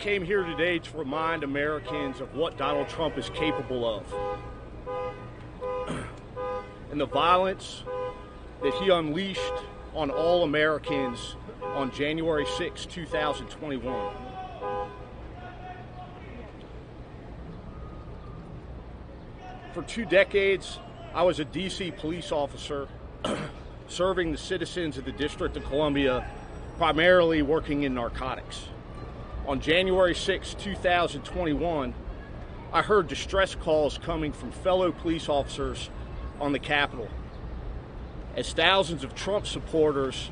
came here today to remind Americans of what Donald Trump is capable of and the violence that he unleashed on all Americans on January 6, 2021. For 2 decades, I was a DC police officer serving the citizens of the District of Columbia, primarily working in narcotics. On January 6, 2021, I heard distress calls coming from fellow police officers on the Capitol as thousands of Trump supporters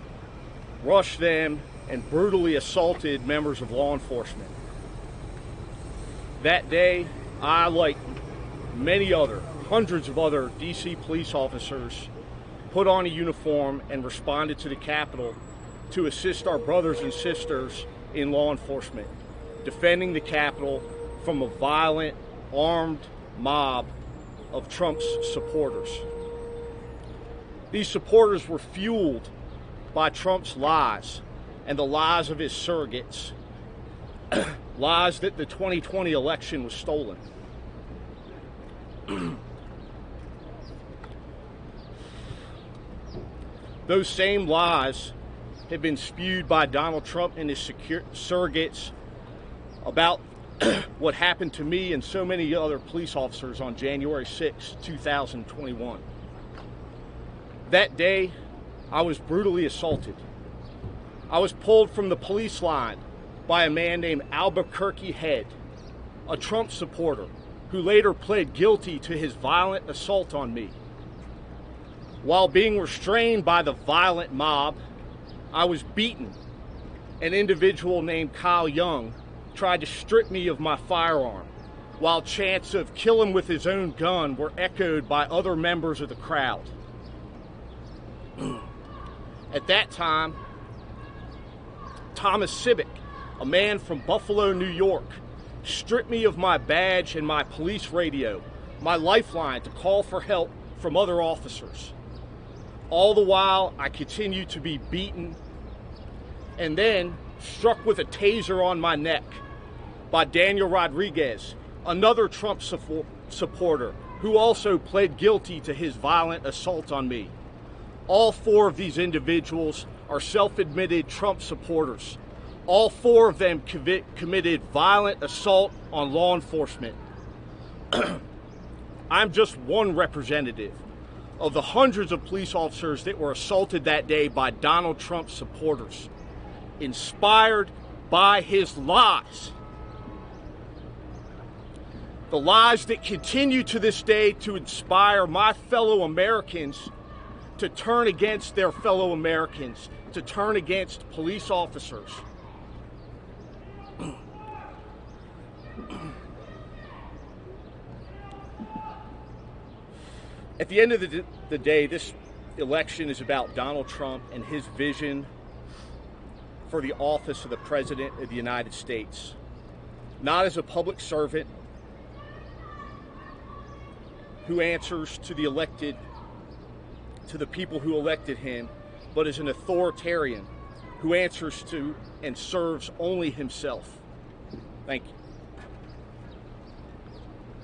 rushed them and brutally assaulted members of law enforcement. That day, I, like hundreds of other DC police officers, put on a uniform and responded to the Capitol to assist our brothers and sisters in law enforcement, defending the Capitol from a violent, armed mob of Trump's supporters. These supporters were fueled by Trump's lies and the lies of his surrogates, lies that the 2020 election was stolen. Those same lies have been spewed by Donald Trump and his surrogates about what happened to me and so many other police officers on January 6, 2021. That day, I was brutally assaulted. I was pulled from the police line by a man named Albuquerque Head, a Trump supporter who later pled guilty to his violent assault on me. While being restrained by the violent mob, I was beaten. An individual named Kyle Young tried to strip me of my firearm, while chants of "kill him with his own gun" were echoed by other members of the crowd. At that time, Thomas Civic, a man from Buffalo, New York, stripped me of my badge and my police radio, my lifeline to call for help from other officers. All the while, I continued to be beaten and then struck with a taser on my neck by Daniel Rodriguez, another Trump supporter who also pled guilty to his violent assault on me. All 4 of these individuals are self-admitted Trump supporters. All 4 of them committed violent assault on law enforcement. I'm just one representative of the hundreds of police officers that were assaulted that day by Donald Trump supporters, inspired by his lies. The lies that continue to this day to inspire my fellow Americans to turn against their fellow Americans, to turn against police officers. At the end of the day, this election is about Donald Trump and his vision for the office of the President of the United States. Not as a public servant who answers to the people who elected him, but as an authoritarian who answers to and serves only himself. Thank you.